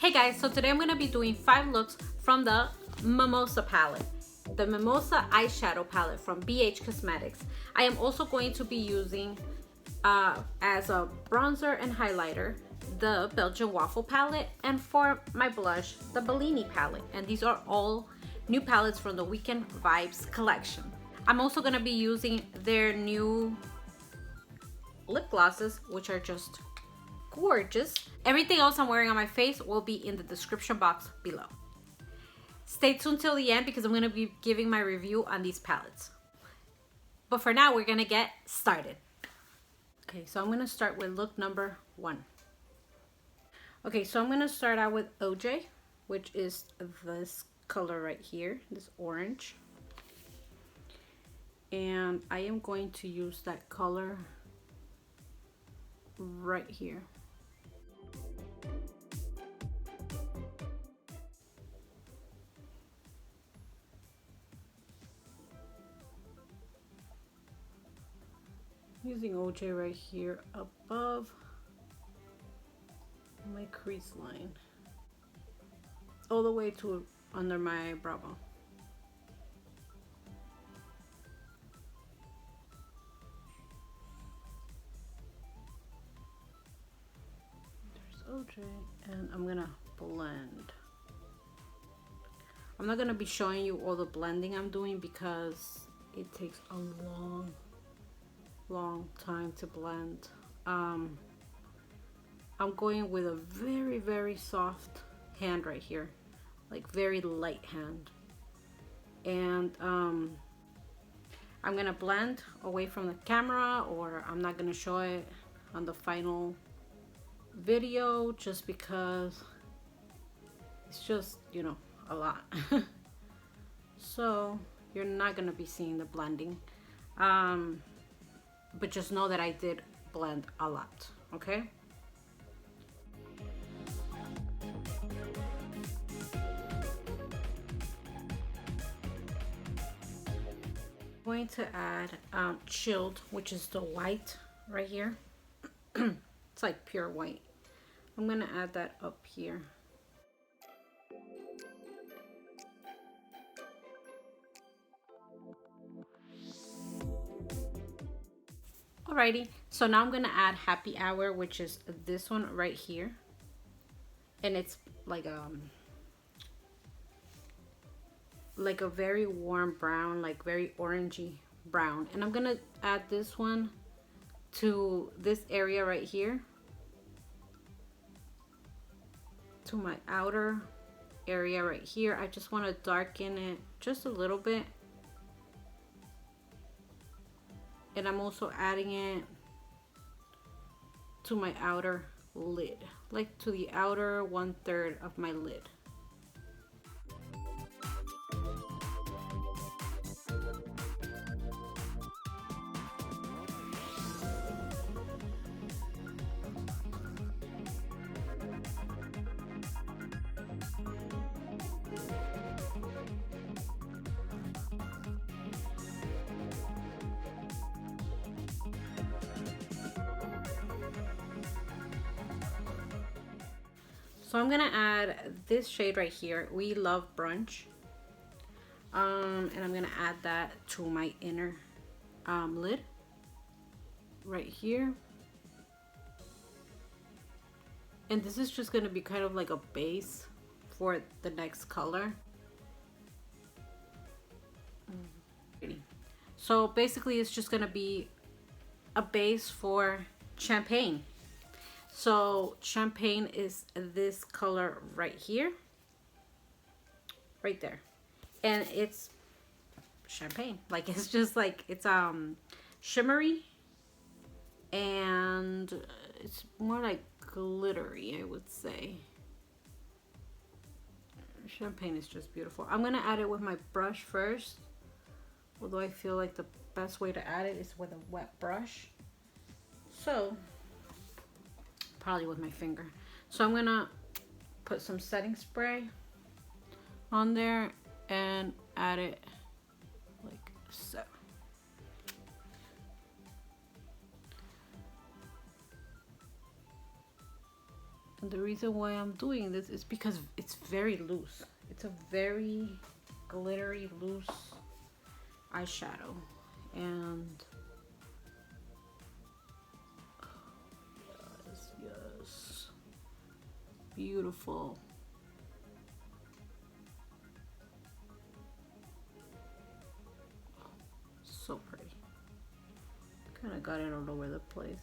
Hey guys, so today I'm going to be doing 5 looks from the Mimosa palette. The Mimosa eyeshadow palette from BH Cosmetics. I am also going to be using as a bronzer and highlighter the Belgian Waffle palette, and for my blush the Bellini palette, and these are all new palettes from the Weekend Vibes collection. I'm also going to be using their new lip glosses, which are just gorgeous. Everything else I'm wearing on my face will be in the description box below. Stay tuned till the end because I'm going to be giving my review on these palettes. But for now, we're going to get started. Okay, so I'm going to start with look number 1. Okay, so I'm going to start out with OJ, which is this color right here, this orange. And I am going to use that color right here. Using OJ right here above my crease line, all the way to under my brow bone. There's OJ, and I'm gonna blend. I'm not gonna be showing you all the blending I'm doing because it takes a long time to blend. I'm going with a very soft hand right here, like very light hand, and I'm gonna blend away from the camera, or I'm not gonna show it on the final video just because it's just, you know, a lot. So you're not gonna be seeing the blending, but just know that I did blend a lot, okay? I'm going to add Chilled, which is the white right here. It's like pure white. I'm going to add that up here. Alrighty, so now I'm going to add Happy Hour, which is this one right here. And it's like a very warm brown, like very orangey brown. And I'm gonna add this one to this area right here, to my outer area right here. I just want to darken it just a little bit, and I'm also adding it to my outer lid, like to the outer 1/3 of my lid. So I'm gonna add this shade right here, We Love Brunch, and I'm gonna add that to my inner lid right here. And this is just gonna be kind of like a base for the next color. So basically it's just gonna be a base for Champagne. So Champagne is this color right here, right there, and it's champagne. Like, it's just like, it's shimmery, and it's more like glittery, I would say. Champagne is just beautiful. I'm gonna add it with my brush first, although I feel like the best way to add it is with a wet brush. So probably with my finger. So I'm gonna put some setting spray on there and add it like so. And the reason why I'm doing this is because it's very loose. It's a very glittery, loose eyeshadow. And yes, yes. Beautiful. So pretty. Kind of got it all over the place.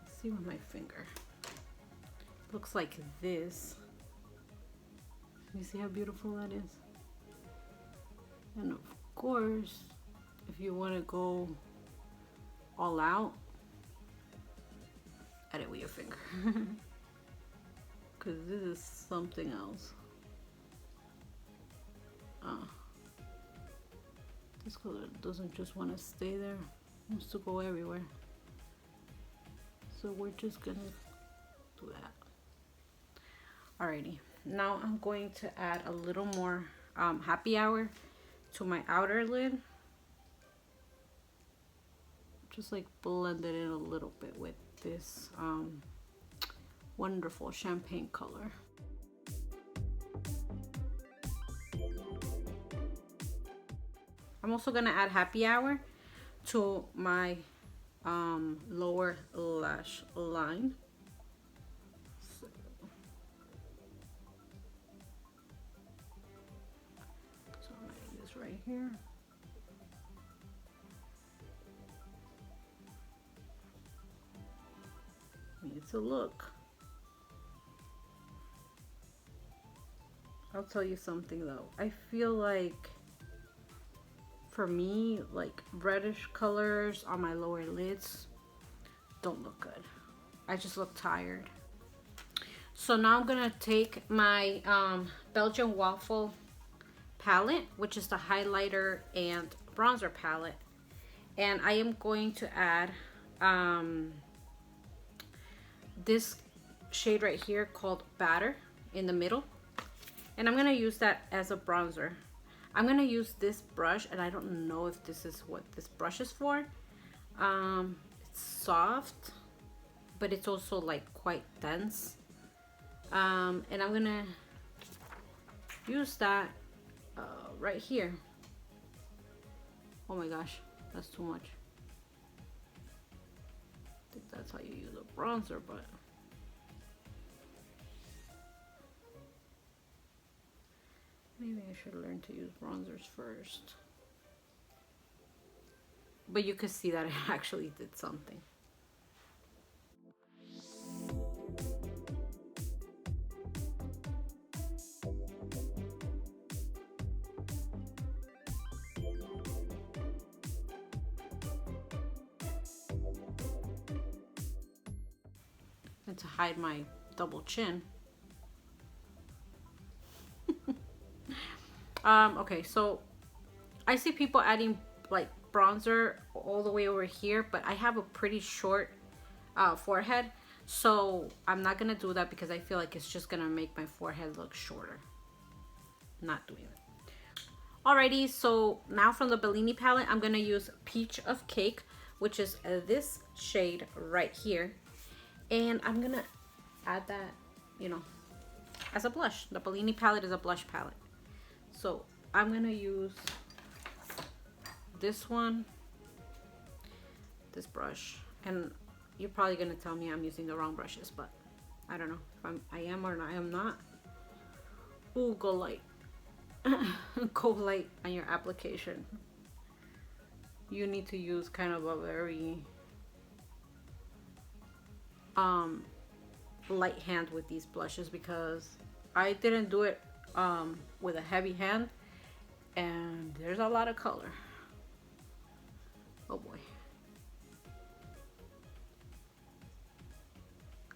Let's see with my finger. Looks like this. You see how beautiful that is? And of course, if you want to go all out, add it with your finger. Because this is something else. This color doesn't just want to stay there, it wants to go everywhere. So we're just gonna do that. Alrighty, now I'm going to add a little more Happy Hour to my outer lid. Just like blend it in a little bit with this wonderful champagne color. I'm also gonna add Happy Hour to my lower lash line. So I'm adding this right here. Needs a look. I'll tell you something though. I feel like for me, like reddish colors on my lower lids don't look good. I just look tired. So now I'm gonna take my Belgian Waffle palette, which is the highlighter and bronzer palette, and I am going to add this shade right here called Batter in the middle, and I'm gonna use that as a bronzer. I'm gonna use this brush, and I don't know if this is what this brush is for. It's soft, but it's also like quite dense. And I'm gonna use that right here. Oh my gosh, that's too much. I think that's how you use a bronzer, but maybe I should learn to use bronzers first. But you could see that it actually did something. And to hide my double chin. Okay, so I see people adding like bronzer all the way over here, but I have a pretty short forehead, so I'm not gonna do that because I feel like it's just gonna make my forehead look shorter. Not doing it. Alrighty, so now from the Bellini palette, I'm gonna use Peach of Cake, which is this shade right here, and I'm gonna add that, you know, as a blush. The Bellini palette is a blush palette. So I'm gonna use this one, this brush, and you're probably gonna tell me I'm using the wrong brushes, but I don't know if I am or I am not. Ooh, go light. Go light on your application. You need to use kind of a very light hand with these blushes, because I didn't do it with a heavy hand, and there's a lot of color. Oh boy.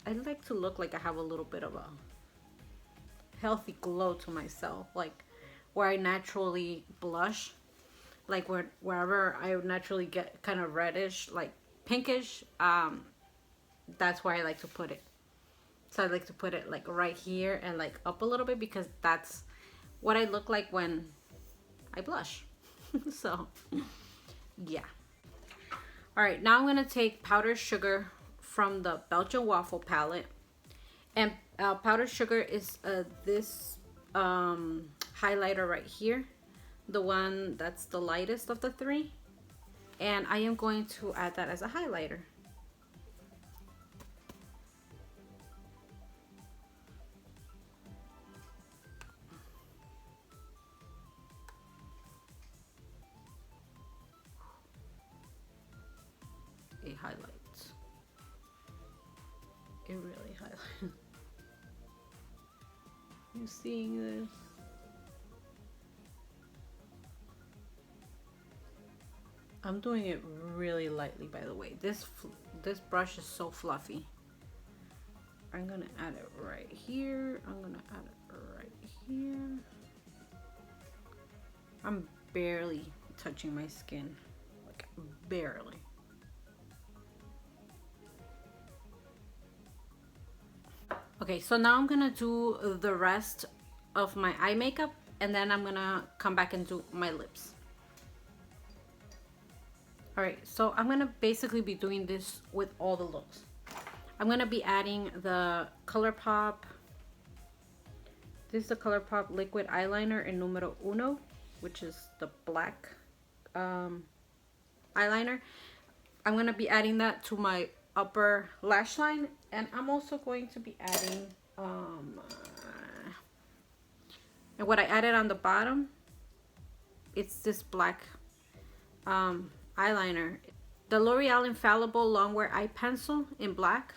I like to look like I have a little bit of a healthy glow to myself, like where I naturally blush, like wherever I naturally get kind of reddish, like pinkish, that's where I like to put it. So I like to put it like right here and like up a little bit, because that's what I look like when I blush. So yeah. All right, now I'm gonna take powdered sugar from the Belgian Waffle palette. And powdered sugar is this highlighter right here, the one that's the lightest of the three, and I am going to add that as a highlighter. It highlights. It really highlights. You seeing this? I'm doing it really lightly, by the way. This brush is so fluffy. I'm gonna add it right here. I'm gonna add it right here. I'm barely touching my skin, like barely. Okay, so now I'm gonna do the rest of my eye makeup, and then I'm gonna come back and do my lips. All right, so I'm gonna basically be doing this with all the looks. I'm gonna be adding the Colourpop. This is the Colourpop liquid eyeliner in Numero Uno, which is the black eyeliner. I'm gonna be adding that to my upper lash line, and I'm also going to be adding and what I added on the bottom, it's this black eyeliner, the L'Oreal Infallible Longwear Eye Pencil in black,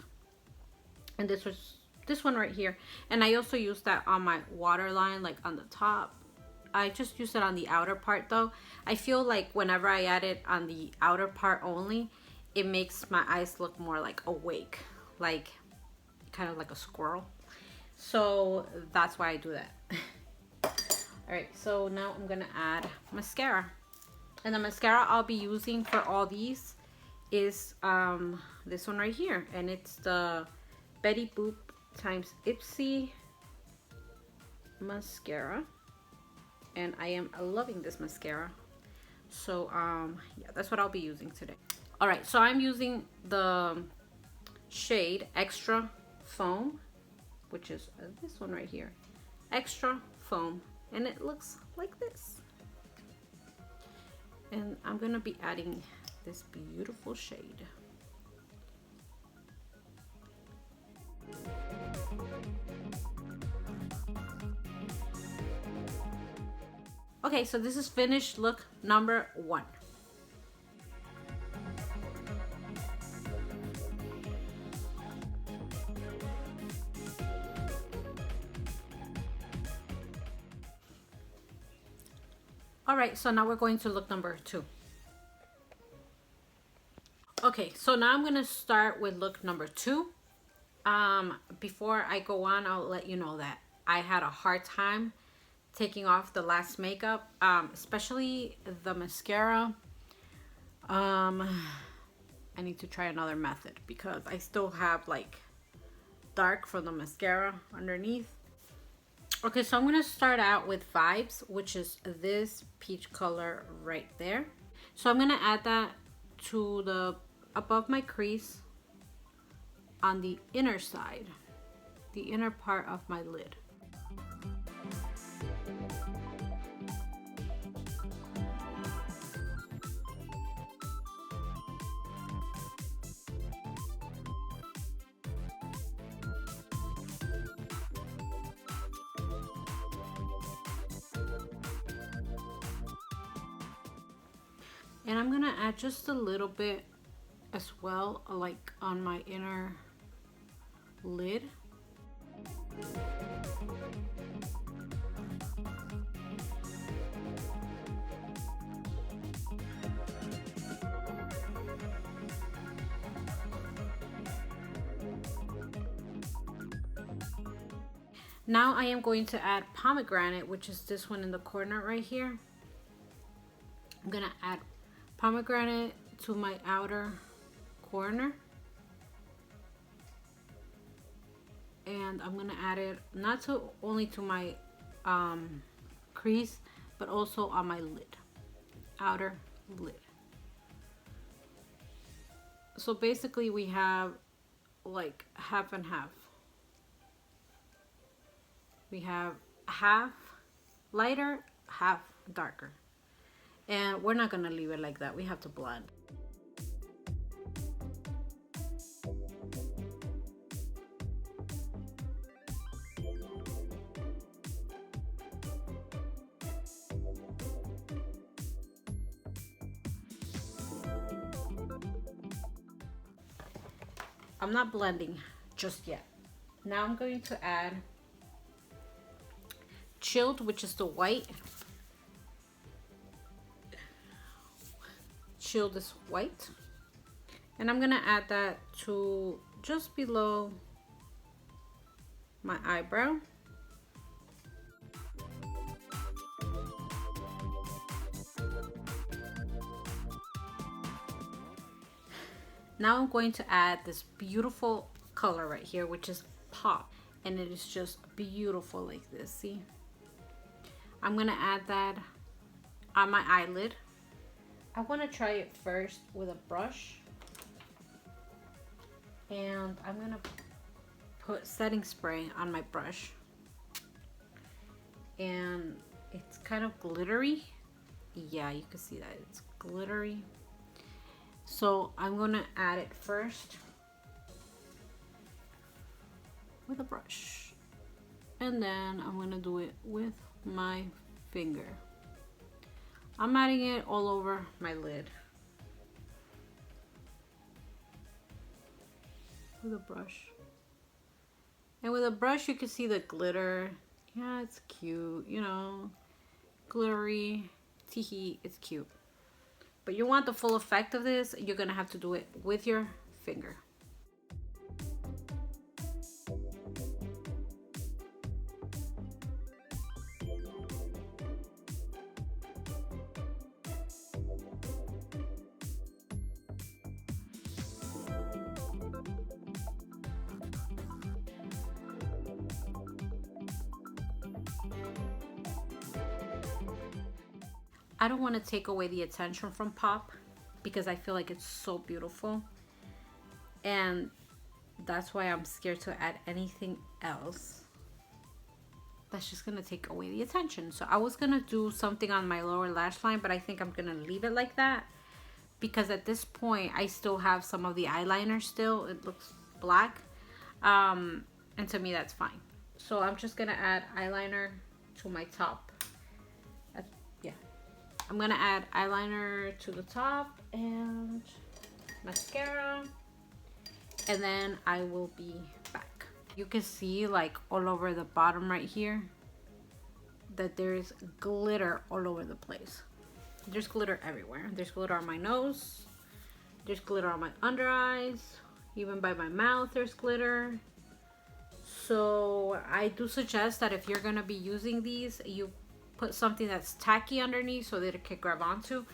and this one right here. And I also used that on my waterline, like on the top. I just used it on the outer part though. I feel like whenever I add it on the outer part only, it makes my eyes look more like awake, like kind of like a squirrel. So that's why I do that. All right, so now I'm gonna add mascara. And the mascara I'll be using for all these is this one right here. And it's the Betty Boop times Ipsy mascara. And I am loving this mascara. So yeah, that's what I'll be using today. All right, so I'm using the shade Extra Foam, which is this one right here, Extra Foam, and it looks like this. And I'm gonna be adding this beautiful shade. Okay, so this is finished look number 1. All right, so now we're going to look number 2. Okay, so now I'm gonna start with look number 2. Before I go on, I'll let you know that I had a hard time taking off the last makeup, especially the mascara. I need to try another method because I still have like dark from the mascara underneath. Okay, so I'm gonna start out with Vibes, which is this peach color right there. So I'm gonna add that to the above my crease on the inner side, the inner part of my lid. And I'm gonna add just a little bit as well, like on my inner lid. Now I am going to add pomegranate, which is this one in the corner right here. I'm gonna add pomegranate to my outer corner, and I'm gonna add it not to only to my crease, but also on my lid, outer lid. So basically we have like half and half. We have half lighter, half darker. And we're not gonna leave it like that. We have to blend. I'm not blending just yet. Now I'm going to add Chilled, which is the white. Chilled is white. And I'm gonna add that to just below my eyebrow. Now I'm going to add this beautiful color right here, which is Pop, and it is just beautiful like this. See, I'm gonna add that on my eyelid. I want to try it first with a brush, and I'm gonna put setting spray on my brush, and it's kind of glittery. Yeah, you can see that it's glittery. So I'm gonna add it first with a brush, and then I'm gonna do it with my finger. I'm adding it all over my lid with a brush. And with a brush you can see the glitter. Yeah, it's cute, you know, glittery, teehee, it's cute. But you want the full effect of this, you're gonna have to do it with your finger. I don't want to take away the attention from Pop because I feel like it's so beautiful, and that's why I'm scared to add anything else that's just gonna take away the attention. So I was gonna do something on my lower lash line, but I think I'm gonna leave it like that because at this point I still have some of the eyeliner still. It looks black, and to me that's fine. So I'm just gonna add eyeliner to my top. Yeah, I'm gonna add eyeliner to the top and mascara, and then I will be back. You can see like all over the bottom right here that there's glitter all over the place. There's glitter everywhere. There's glitter on my nose, there's glitter on my under eyes, even by my mouth there's glitter. So I do suggest that if you're gonna be using these, you put something that's tacky underneath so that it can grab onto,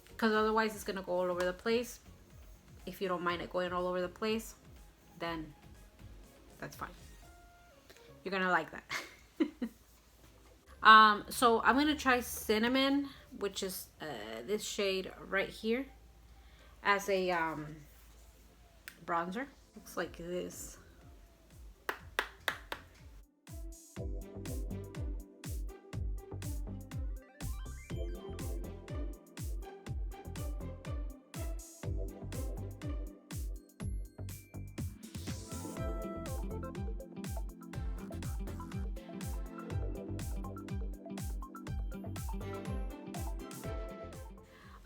because otherwise it's gonna go all over the place. If you don't mind it going all over the place, then that's fine. You're gonna like that. So I'm gonna try Cinnamon, which is this shade right here, as a bronzer. Looks like this.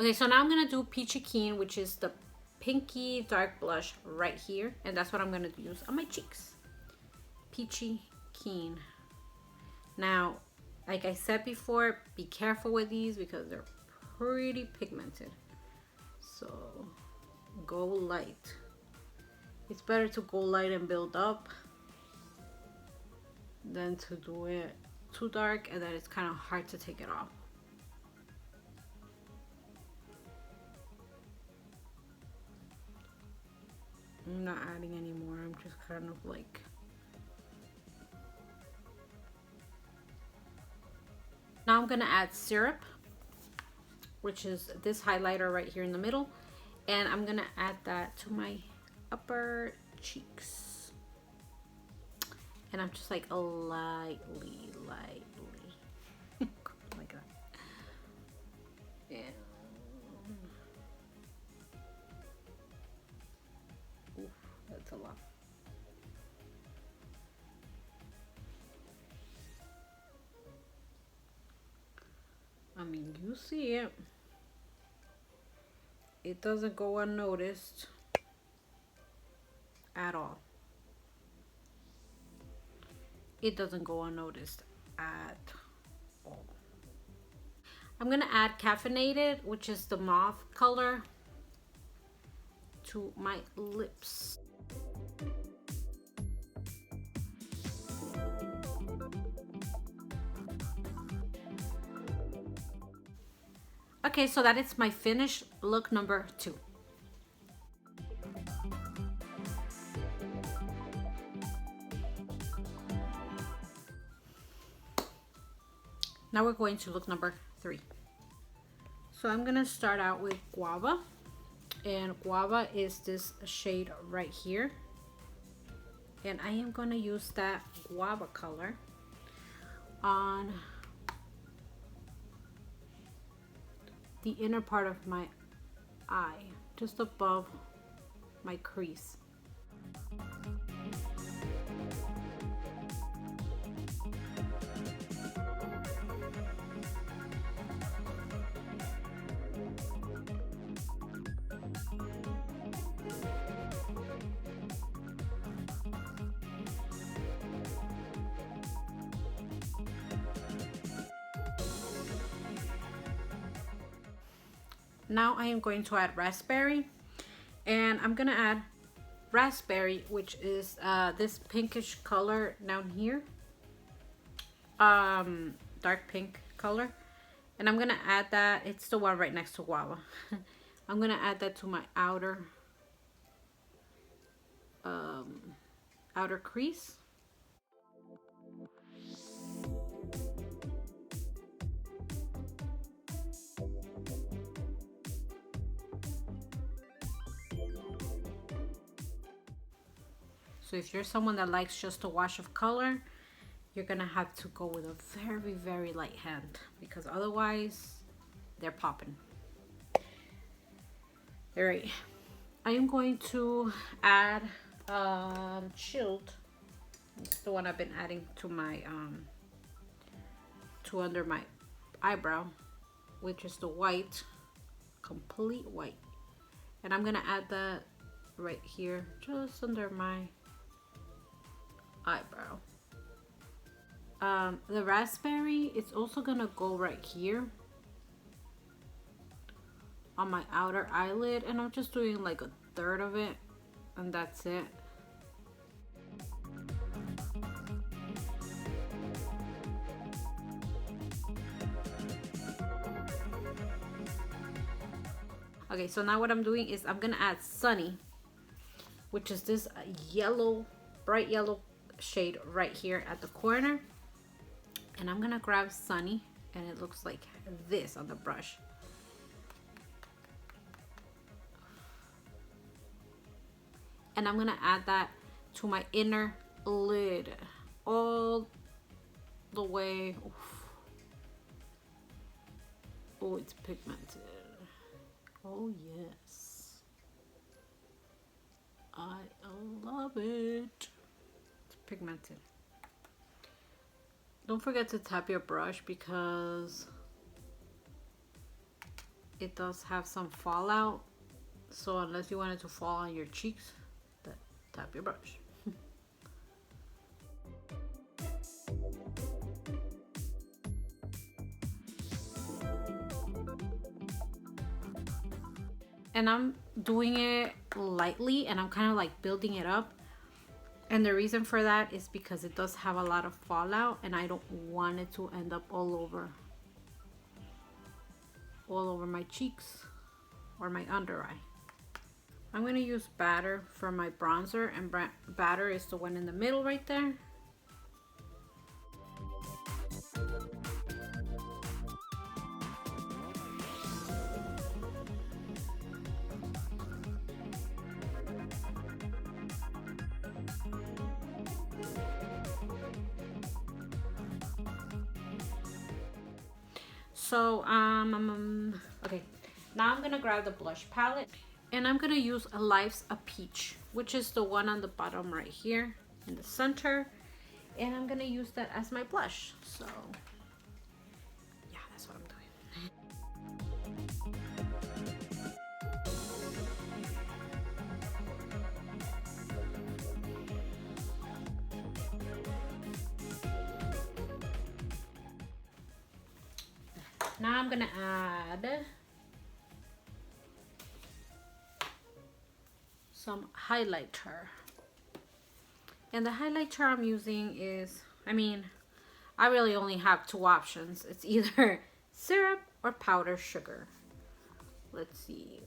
Okay, so now I'm gonna do Peachy Keen, which is the pinky dark blush right here, and that's what I'm gonna use on my cheeks. Peachy Keen. Now, like I said before, be careful with these because they're pretty pigmented. So go light. It's better to go light and build up than to do it too dark and then it's kind of hard to take it off. I'm not adding any more. I'm just kind of like now I'm gonna add syrup, which is this highlighter right here in the middle, and I'm gonna add that to my upper cheeks. And I'm just like lightly like that. Yeah. Oof, that's a lot. I mean, you see it. It doesn't go unnoticed at all. It doesn't go unnoticed at all. I'm gonna add Caffeinated, which is the mauve color, to my lips. Okay, so that is my finished look number 2. Now we're going to look number 3. So I'm gonna start out with Guava, and Guava is this shade right here, and I am gonna use that Guava color on the inner part of my eye, just above my crease. Now I am going to add Raspberry, and I'm gonna add Raspberry, which is this pinkish color down here, dark pink color, and I'm gonna add that. It's the one right next to Guava. I'm gonna add that to my outer crease. So if you're someone that likes just a wash of color, you're gonna have to go with a very, very light hand, because otherwise they're popping. All right, I am going to add Chilled. It's the one I've been adding to my to under my eyebrow, which is the white, complete white, and I'm gonna add that right here, just under my eyebrow. The Raspberry, it's also gonna go right here on my outer eyelid, and I'm just doing like a third of it, and that's it. Okay, so now what I'm doing is I'm gonna add Sunny, which is this yellow, bright yellow shade right here at the corner, and I'm gonna grab Sunny, and it looks like this on the brush. And I'm gonna add that to my inner lid all the way. Oof. Oh, it's pigmented. Oh yes, I love it. It's pigmented. Don't forget to tap your brush, because it does have some fallout, so unless you want it to fall on your cheeks, tap your brush. And I'm doing it lightly, and I'm kind of like building it up, and the reason for that is because it does have a lot of fallout, and I don't want it to end up all over my cheeks or my under eye. I'm going to use Batter for my bronzer, and Batter is the one in the middle right there. So okay, now I'm gonna grab the blush palette and I'm gonna use Life's a Peach, which is the one on the bottom right here in the center, and I'm gonna use that as my blush. So yeah, that's what I'm doing. Now I'm gonna add some highlighter. And the highlighter I'm using is, I really only have two options. It's either syrup or powdered sugar. Let's see.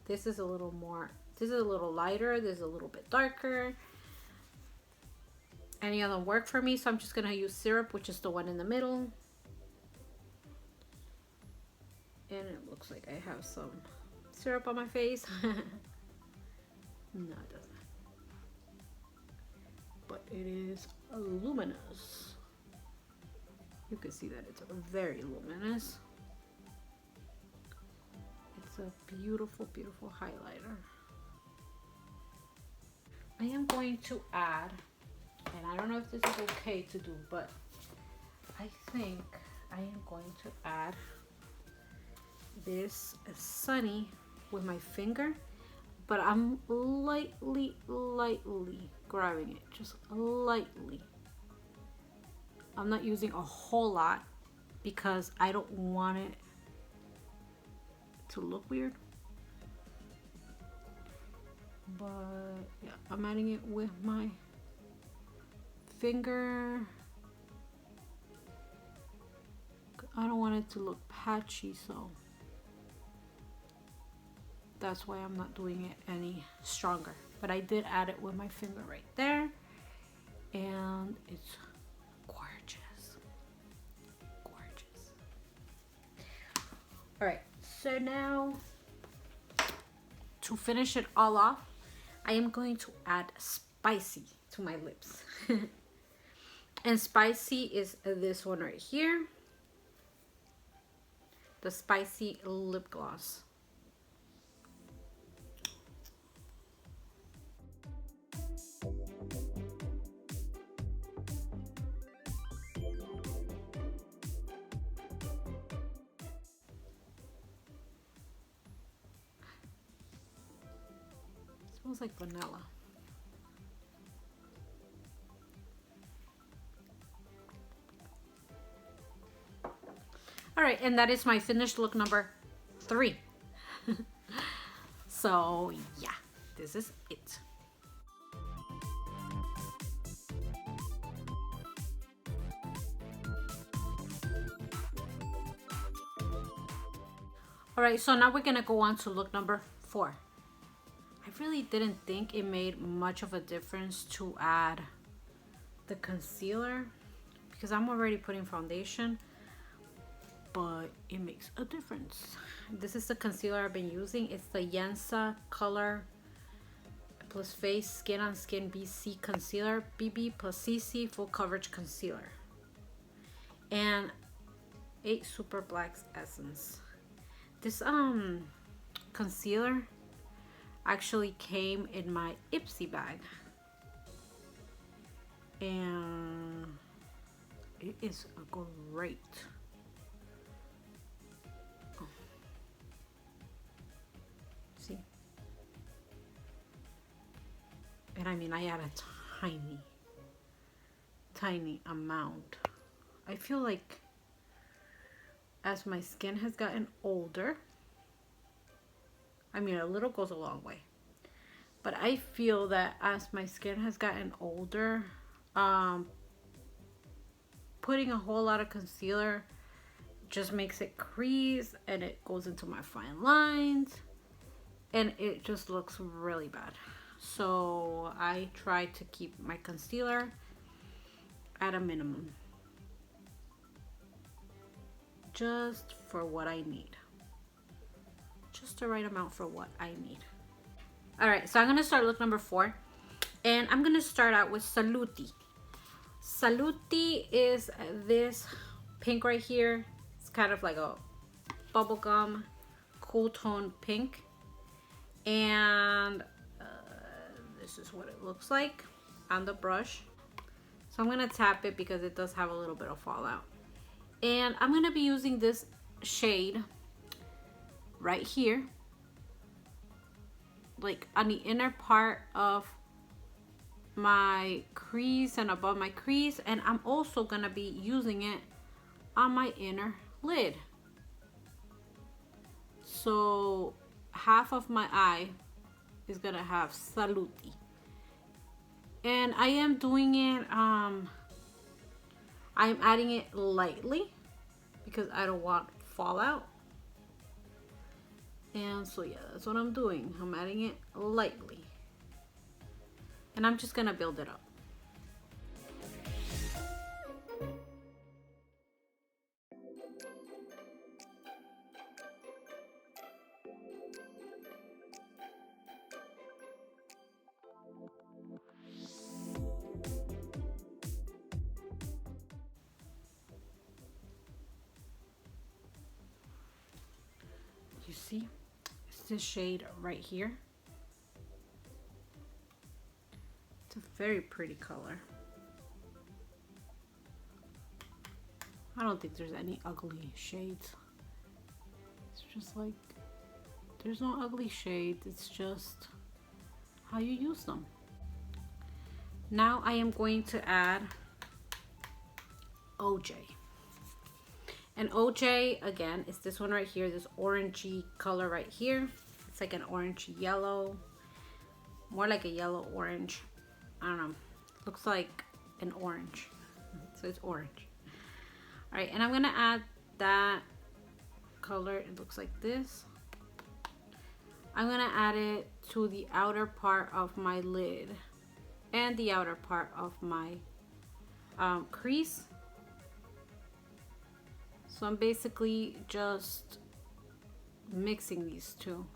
This is a little lighter. This is a little bit darker. Any of them work for me, so I'm just gonna use syrup, which is the one in the middle. And it looks like I have some syrup on my face. No, it doesn't. But it is luminous. You can see that it's very luminous. It's a beautiful, beautiful highlighter. I am going to add, and I don't know if this is okay to do, but I think I am going to add this Sunny with my finger, but I'm lightly grabbing it, just lightly. I'm not using a whole lot because I don't want it to look weird. But yeah, I'm adding it with my finger. I don't want it to look patchy, so that's why I'm not doing it any stronger. But I did add it with my finger right there, and it's gorgeous. Gorgeous. All right, so now to finish it all off, I am going to add Spicy to my lips. And Spicy is this one right here, the Spicy lip gloss. Smells like vanilla. All right, and that is my finished look number 3. So yeah, this is it. All right, so now we're gonna go on to look number 4. I really didn't think it made much of a difference to add the concealer because I'm already putting foundation, but it makes a difference. This is the concealer I've been using. It's the Yensa Color Plus Face Skin on Skin BC Concealer, BB plus CC Full Coverage Concealer, and 8 Super Blacks Essence. This concealer actually came in my Ipsy bag, and it is great. Oh. See? And I mean, I add a tiny amount. I feel like as my skin has gotten older, I mean, a little goes a long way, but I feel that as my skin has gotten older, putting a whole lot of concealer just makes it crease, and it goes into my fine lines, and it just looks really bad. So I try to keep my concealer at a minimum, just for what I need. Just the right amount for what I need. All right, so I'm gonna start look number 4, and I'm gonna start out with Saluti. Saluti is this pink right here. It's kind of like a bubblegum cool tone pink, and this is what it looks like on the brush. So I'm gonna tap it because it does have a little bit of fallout. And I'm gonna be using this shade right here, like on the inner part of my crease and above my crease, and I'm also gonna be using it on my inner lid. So half of my eye is gonna have Saluti. And I am doing it, I'm adding it lightly because I don't want fallout. And so yeah, that's what I'm doing. I'm adding it lightly. And I'm just gonna build it up. You see, it's this shade right here. It's a very pretty color. I don't think there's any ugly shades. It's just like, there's no ugly shades. It's just how you use them. Now I am going to add OJ. And OJ, again, is this one right here, this orangey color right here. It's like an orange yellow, more like a yellow orange. I don't know, looks like an orange, so it's orange. All right, and I'm gonna add that color. It looks like this. I'm gonna add it to the outer part of my lid and the outer part of my crease. So I'm basically just mixing these two.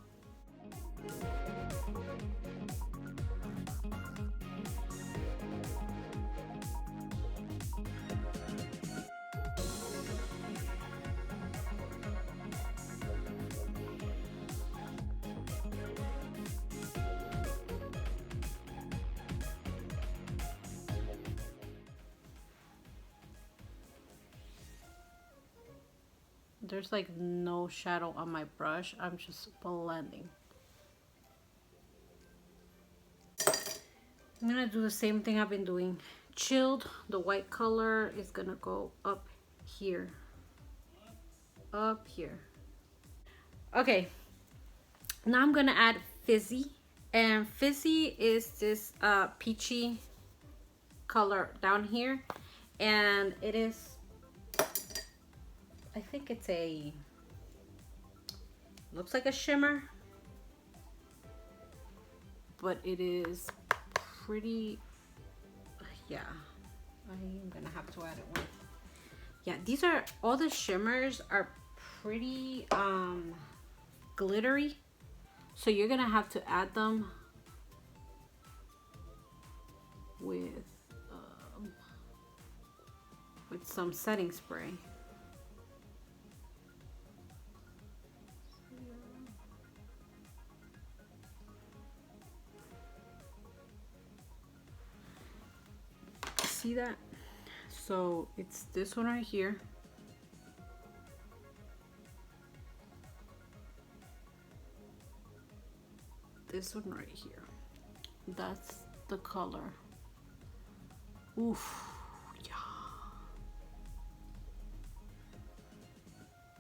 There's like no shadow on my brush. I'm just blending. I'm gonna do the same thing I've been doing. Chilled, the white color is gonna go up here. Up here. Okay, now I'm gonna add Fizzy. And Fizzy is this peachy color down here. And it is, I think it's a, looks like a shimmer, but it is pretty, yeah, I'm gonna have to add it one. Yeah, these are, all the shimmers are pretty glittery, so you're gonna have to add them with some setting spray. See that? So it's this one right here. This one right here. That's the color. Oof. Yeah.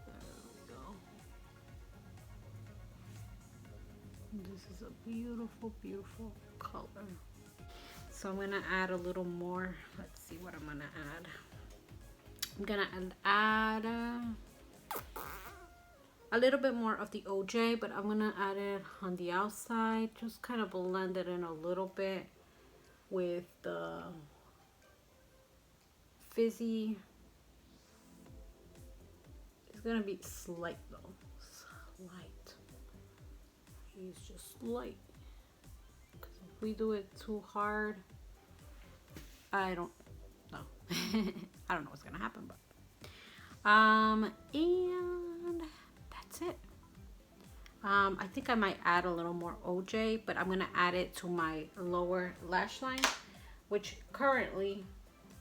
There we go. This is a beautiful, beautiful color. So I'm gonna add a little more. Let's see what I'm gonna add. I'm gonna add a little bit more of the OJ, but I'm gonna add it on the outside. Just kind of blend it in a little bit with the Fizzy. It's gonna be slight though, slight. It's just light. Because if we do it too hard, I don't know. I don't know what's gonna happen, but And that's it. I think I might add a little more OJ, but I'm gonna add it to my lower lash line, which currently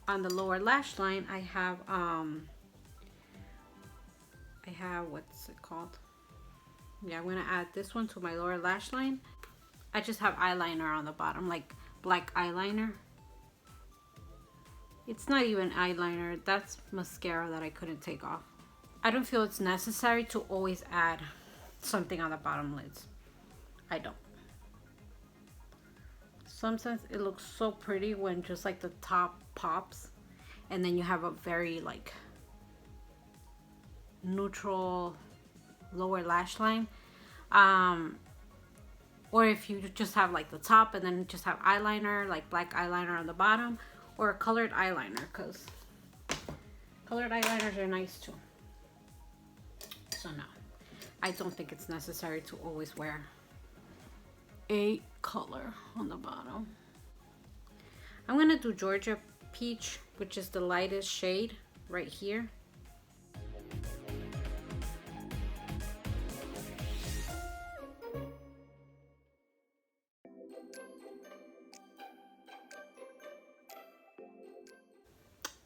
on the lower lash line I have what's it called? Yeah, I'm gonna add this one to my lower lash line. I just have eyeliner on the bottom, like black eyeliner. It's not even eyeliner, that's mascara that I couldn't take off. I don't feel it's necessary to always add something on the bottom lids. I don't. Sometimes it looks so pretty when just like the top pops and then you have a very like neutral lower lash line. Or if you just have like the top and then just have eyeliner, like black eyeliner on the bottom, or a colored eyeliner, because colored eyeliners are nice too. So no, I don't think it's necessary to always wear a color on the bottom. I'm gonna do Georgia Peach, which is the lightest shade right here.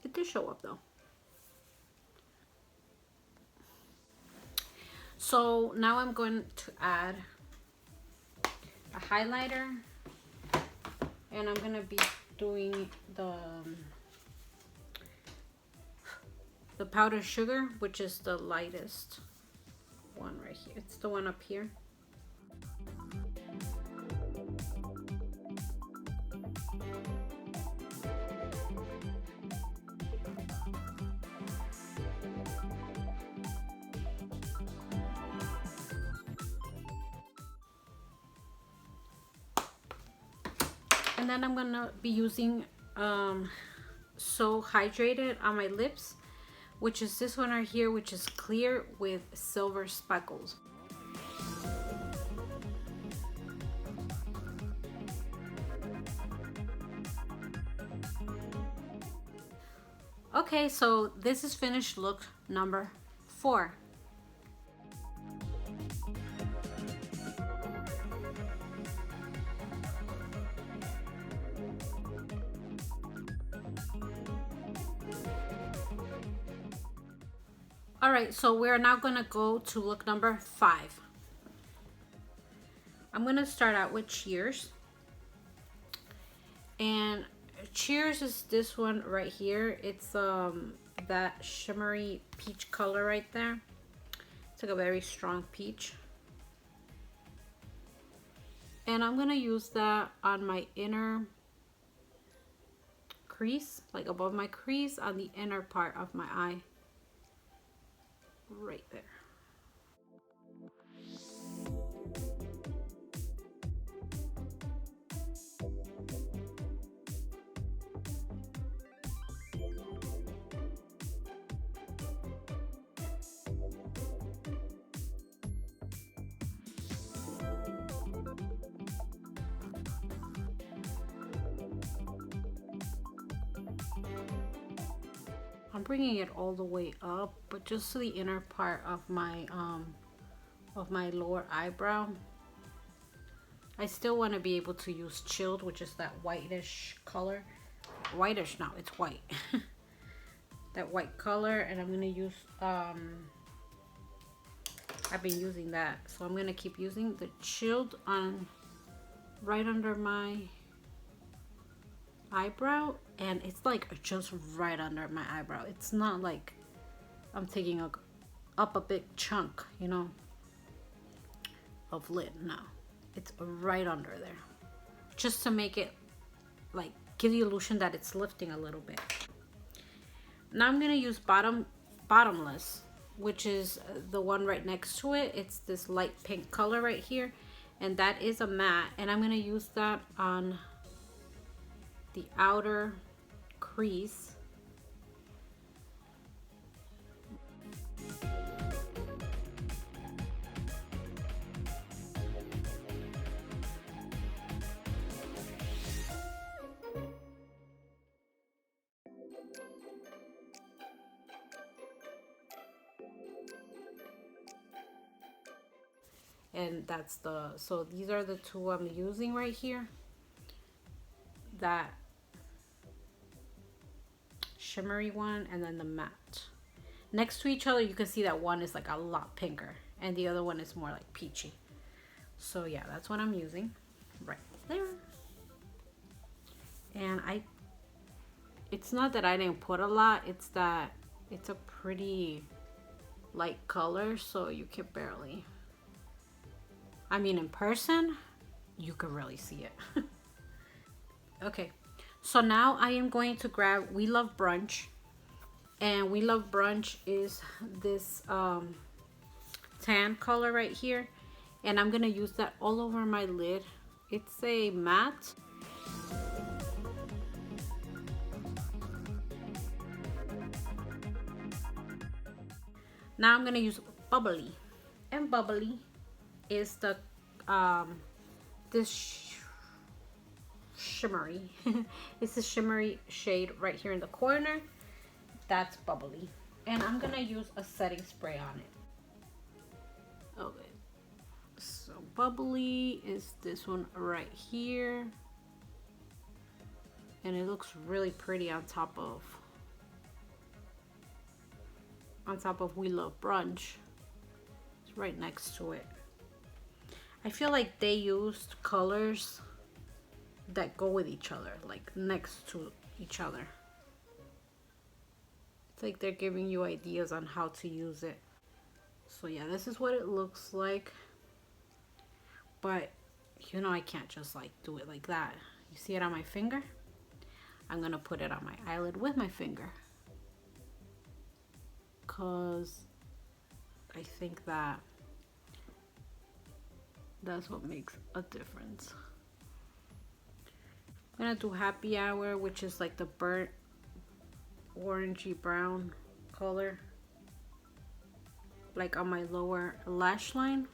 It did show up though. So now I'm going to add a highlighter, and I'm gonna be doing the powdered sugar, which is the lightest one right here. It's the one up here. And then I'm gonna be using So Hydrated on my lips, which is this one right here, which is clear with silver speckles. Okay, so this is finished look number 4. All right, so we're now gonna go to look number 5. I'm gonna start out with Cheers. And Cheers is this one right here. It's that shimmery peach color right there. It's like a very strong peach. And I'm gonna use that on my inner crease, like above my crease, on the inner part of my eye. Right there. I'm bringing it all the way up, but just to the inner part of my lower eyebrow. I still want to be able to use Chilled, which is that whitish color. Whitish now, it's white. That white color, and I'm gonna use I've been using that, so I'm gonna keep using the Chilled on right under my eyebrow, and it's like just right under my eyebrow. It's not like I'm taking up a big chunk, you know, of lid. No, it's right under there, just to make it like give the illusion that it's lifting a little bit. Now I'm gonna use Bottomless, which is the one right next to it. It's this light pink color right here, and that is a matte, and I'm gonna use that on the outer crease. And that's so these are the two I'm using right here. That shimmery one and then the matte. Next to each other, you can see that one is like a lot pinker and the other one is more like peachy. So yeah, that's what I'm using right there. And it's not that I didn't put a lot, it's that it's a pretty light color, so you can barely, I mean, in person you can really see it. Okay, so now I am going to grab We Love Brunch, and We Love Brunch is this tan color right here, and I'm gonna use that all over my lid. It's a matte. Now I'm gonna use Bubbly, and Bubbly is the this shimmery it's a shimmery shade right here in the corner. That's Bubbly, and I'm gonna use a setting spray on it. Okay, so Bubbly is this one right here, and it looks really pretty on top of We Love Brunch. It's right next to it. I feel like they used colors that go with each other, like next to each other. It's like they're giving you ideas on how to use it. So yeah, this is what it looks like. But you know, I can't just like do it like that. You see it on my finger? I'm gonna put it on my eyelid with my finger, because I think that that's what makes a difference. I'm gonna do Happy Hour, which is like the burnt orangey brown color, like on my lower lash line.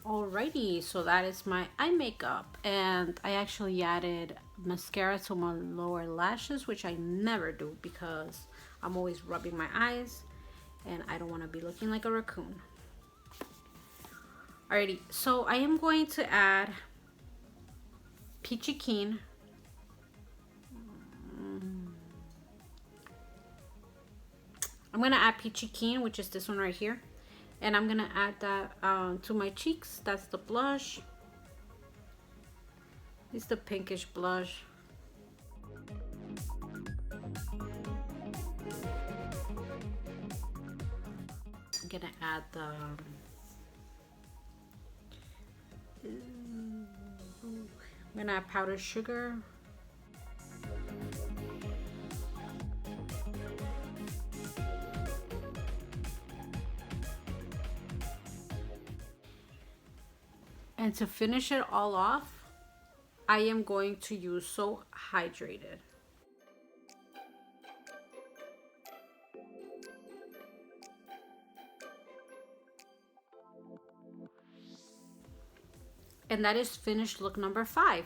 Alrighty, so that is my eye makeup, and I actually added mascara to my lower lashes, which I never do because I'm always rubbing my eyes and I don't want to be looking like a raccoon. Alrighty, so I am going to add Peachy Keen. I'm gonna add Peachy Keen, which is this one right here. And I'm gonna add that to my cheeks. That's the blush. It's the pinkish blush. I'm gonna add the I'm gonna add powdered sugar. And to finish it all off, I am going to use So Hydrated. And that is finished look number 5.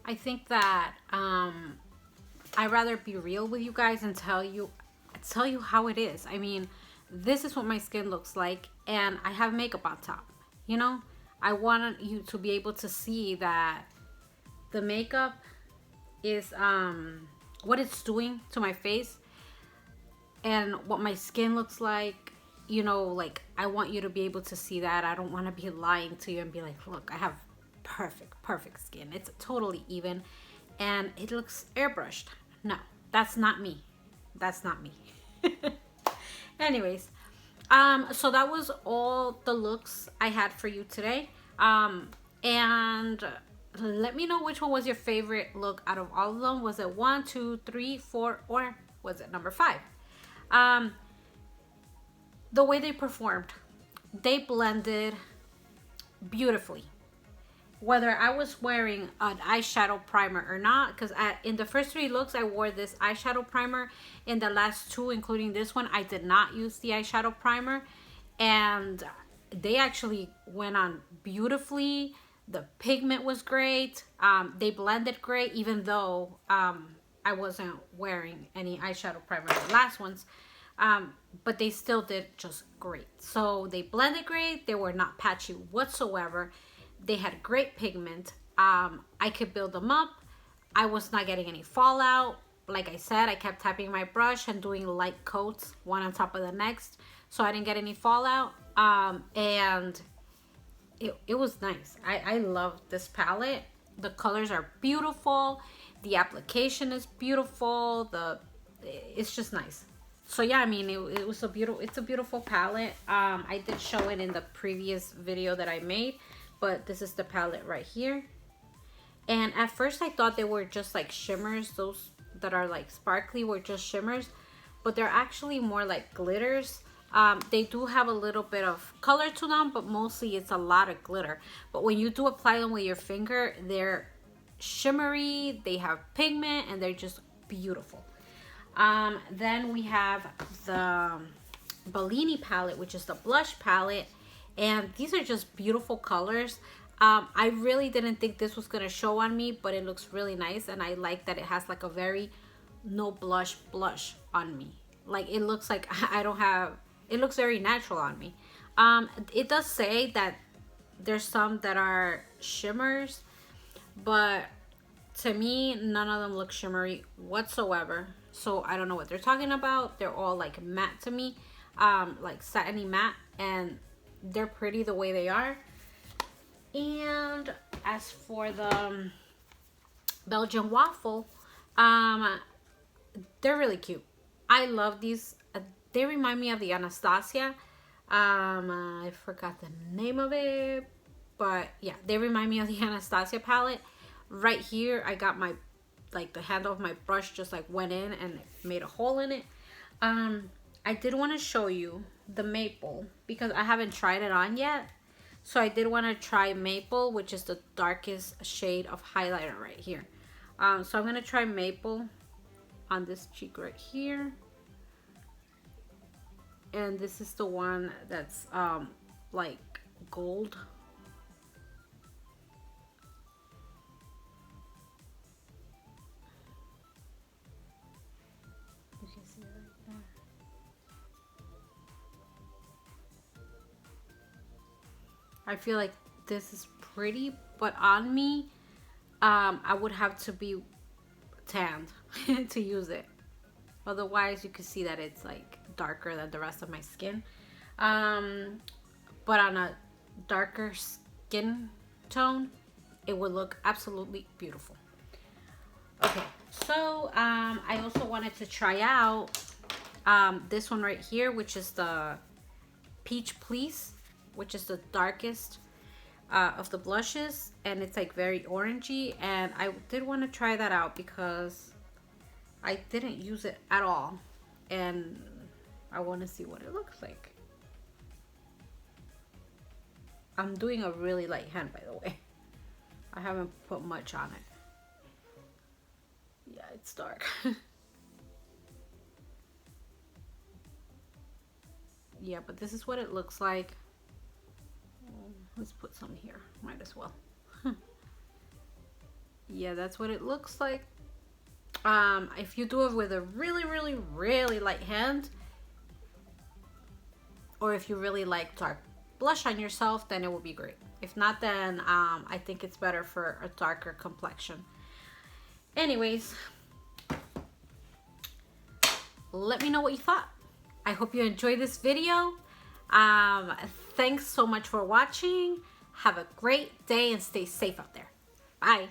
I think that I'd rather be real with you guys and tell you how it is. I mean, this is what my skin looks like, and I have makeup on top. You know, I want you to be able to see that the makeup is what it's doing to my face and what my skin looks like. You know, like, I want you to be able to see that. I don't want to be lying to you and be like, look, I have perfect skin. It's totally even and it looks airbrushed. No, that's not me. That's not me. Anyways, so that was all the looks I had for you today. And let me know which one was your favorite look out of all of them. Was it 1, 2, 3, 4, or was it number 5? The way they performed, they blended beautifully. whether I was wearing an eyeshadow primer or not, because in the first 3 looks I wore this eyeshadow primer. In the last 2, including this one, I did not use the eyeshadow primer, and they actually went on beautifully. The pigment was great. They blended great, even though I wasn't wearing any eyeshadow primer in the last ones. But they still did just great. So they blended great. They were not patchy whatsoever. They had great pigment. I could build them up. I was not getting any fallout. Like I said, I kept tapping my brush and doing light coats, one on top of the next, so I didn't get any fallout. And it was nice. I love this palette. The colors are beautiful. The application is beautiful. It's just nice. So yeah, I mean, it's a beautiful palette. I did show it in the previous video that I made, but this is the palette right here. And at first I thought they were just like shimmers. Those that are like sparkly were just shimmers, but they're actually more like glitters. They do have a little bit of color to them, but mostly it's a lot of glitter. But when you do apply them with your finger, they're shimmery, they have pigment, and they're just beautiful. Then we have the Bellini palette, which is the blush palette, and these are just beautiful colors. I really didn't think this was gonna show on me, but it looks really nice, and I like that it has like a very no blush on me. Like, it looks like I don't have, it looks very natural on me. It does say that there's some that are shimmers, but to me none of them look shimmery whatsoever, so I don't know what they're talking about. They're all like matte to me, like satiny matte, and they're pretty the way they are. And as for the Belgian waffle, they're really cute. I love these. They remind me of the Anastasia. I forgot the name of it, but yeah, they remind me of the Anastasia palette. Right here, I got my, like, the handle of my brush just like went in and made a hole in it. I did want to show you the maple because I haven't tried it on yet. So I did want to try maple, which is the darkest shade of highlighter right here. So I'm going to try maple on this cheek right here. And this is the one that's like gold. You can see it right there. I feel like this is pretty, but on me, I would have to be tanned to use it. Otherwise, you can see that it's like darker than the rest of my skin. But on a darker skin tone, it would look absolutely beautiful. Okay, so I also wanted to try out this one right here, which is the Peach Please, which is the darkest of the blushes, and it's like very orangey, and I did want to try that out because I didn't use it at all, and I want to see what it looks like. I'm doing a really light hand, by the way. I haven't put much on it. Yeah, it's dark. Yeah, but this is what it looks like. Let's put some here, might as well. Yeah, that's what it looks like. If you do it with a really light hand, or if you really like dark blush on yourself, then it will be great. If not, then I think it's better for a darker complexion. Anyways, let me know what you thought. I hope you enjoyed this video. Thanks so much for watching. Have a great day and stay safe out there. Bye.